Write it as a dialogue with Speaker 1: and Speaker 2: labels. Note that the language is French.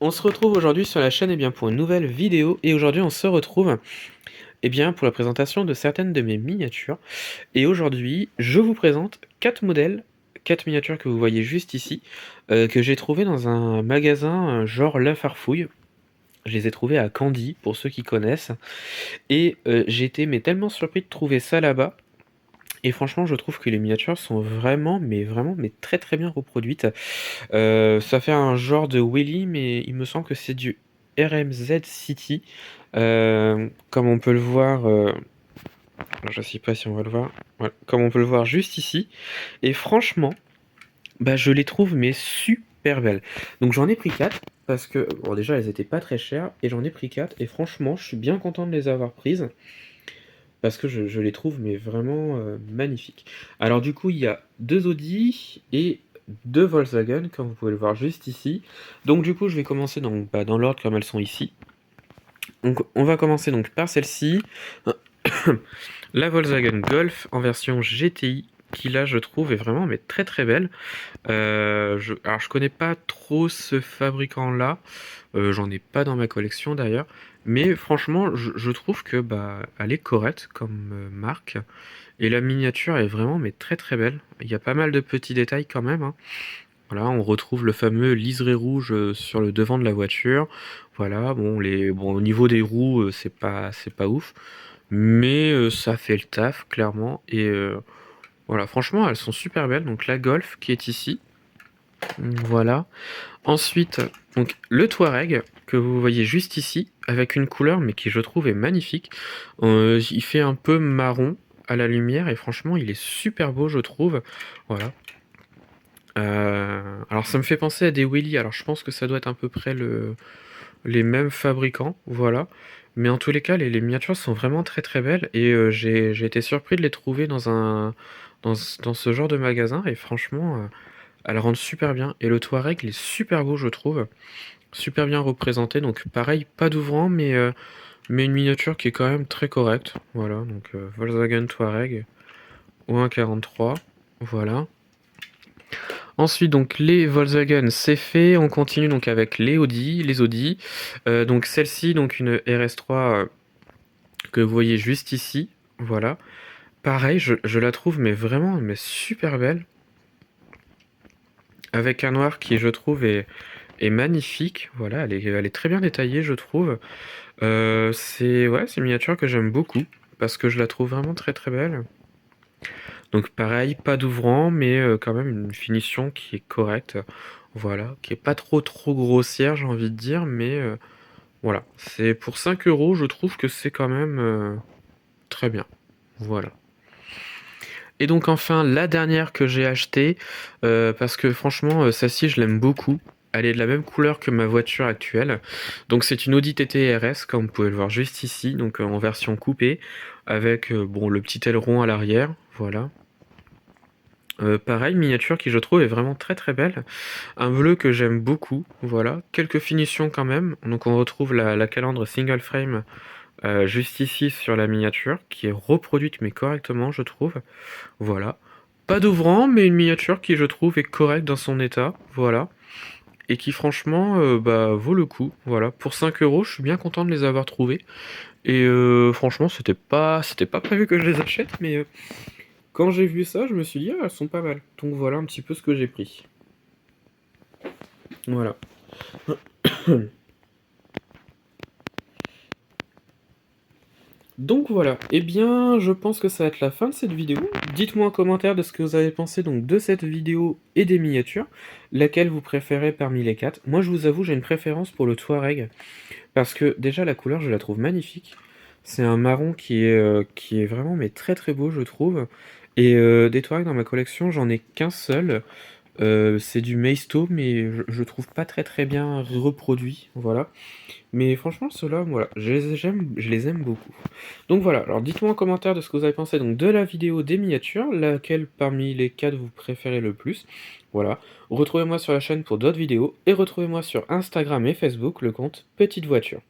Speaker 1: On se retrouve aujourd'hui sur la chaîne pour une nouvelle vidéo et aujourd'hui on se retrouve pour la présentation de certaines de mes miniatures. Et aujourd'hui je vous présente 4 modèles, 4 miniatures que vous voyez juste ici, que j'ai trouvé dans un magasin genre La Farfouille. Je les ai trouvés à Candy pour ceux qui connaissent et j'ai été tellement surpris de trouver ça là-bas. Et franchement, je trouve que les miniatures sont vraiment très très bien reproduites. Ça fait un genre de Wheelie, mais il me semble que c'est du RMZ City. Comme on peut le voir, alors je sais pas si on va le voir. Voilà, comme on peut le voir juste ici. Et franchement, je les trouve super belles. Donc j'en ai pris 4 parce que bon déjà elles étaient pas très chères et j'en ai pris 4 et franchement je suis bien content de les avoir prises parce que je les trouve vraiment magnifiques. Alors du coup, il y a 2 Audi et 2 Volkswagen, comme vous pouvez le voir juste ici. Donc du coup, je vais commencer dans l'ordre comme elles sont ici. Donc on va commencer donc par celle-ci, la Volkswagen Golf en version GTI, qui là je trouve est vraiment très très belle. Alors je connais pas trop ce fabricant là, j'en ai pas dans ma collection d'ailleurs, mais franchement je trouve que elle est correcte comme marque, et la miniature est vraiment très très belle. Il y a pas mal de petits détails quand même, hein. Voilà, on retrouve le fameux liseré rouge sur le devant de la voiture. Voilà, bon au niveau des roues c'est pas ouf, mais ça fait le taf clairement, et voilà, franchement elles sont super belles. Donc la Golf qui est ici. Voilà. Ensuite, donc le Touareg que vous voyez juste ici, avec une couleur mais qui je trouve est magnifique. Il fait un peu marron à la lumière et franchement il est super beau je trouve. Voilà. Alors ça me fait penser à des Wheelie, alors je pense que ça doit être à peu près les mêmes fabricants, voilà. Mais en tous les cas, les miniatures sont vraiment très très belles et j'ai été surpris de les trouver dans ce genre de magasin et franchement, elles rendent super bien. Et le Touareg, il est super beau, je trouve. Super bien représenté. Donc pareil, pas d'ouvrant, mais une miniature qui est quand même très correcte. Voilà, donc Volkswagen Touareg ou 1,43. Voilà. Ensuite, donc les Volkswagen, c'est fait. On continue donc avec les Audi. Donc celle-ci, donc une RS3 que vous voyez juste ici. Voilà. Pareil, je la trouve vraiment super belle. Avec un noir qui, je trouve, est magnifique. Voilà, elle est très bien détaillée, je trouve. C'est une miniature que j'aime beaucoup parce que je la trouve vraiment très très belle. Donc pareil, pas d'ouvrant, mais quand même une finition qui est correcte. Voilà, qui est pas trop grossière, j'ai envie de dire, mais voilà. C'est pour 5 euros, je trouve que c'est quand même très bien. Voilà. Et donc enfin, la dernière que j'ai achetée, parce que franchement, celle-ci, je l'aime beaucoup. Elle est de la même couleur que ma voiture actuelle. Donc c'est une Audi TT RS, comme vous pouvez le voir juste ici, donc en version coupée, avec bon, le petit aileron à l'arrière, voilà. Pareil, miniature qui je trouve est vraiment très très belle. Un bleu que j'aime beaucoup, voilà. Quelques finitions quand même. Donc on retrouve la calandre single frame juste ici sur la miniature, qui est reproduite mais correctement, je trouve. Voilà. Pas d'ouvrant, mais une miniature qui je trouve est correcte dans son état, voilà. Et qui franchement vaut le coup, voilà. Pour 5 euros, je suis bien content de les avoir trouvés. Et franchement, c'était pas prévu que je les achète, mais quand j'ai vu ça, je me suis dit, ah, elles sont pas mal. Donc voilà un petit peu ce que j'ai pris. Voilà. Donc voilà, eh bien je pense que ça va être la fin de cette vidéo. Dites-moi en commentaire de ce que vous avez pensé donc de cette vidéo et des miniatures, laquelle vous préférez parmi les 4. Moi je vous avoue j'ai une préférence pour le Touareg, parce que déjà la couleur je la trouve magnifique. C'est un marron qui est vraiment très très beau je trouve. Et des Touaregs dans ma collection j'en ai qu'un seul. C'est du Maisto mais je trouve pas très très bien reproduit, voilà. Mais franchement, ceux-là, voilà, je les aime beaucoup. Donc voilà, alors dites-moi en commentaire de ce que vous avez pensé donc de la vidéo des miniatures, laquelle parmi les 4 vous préférez le plus. Voilà, retrouvez-moi sur la chaîne pour d'autres vidéos, et retrouvez-moi sur Instagram et Facebook, le compte Petite Voiture.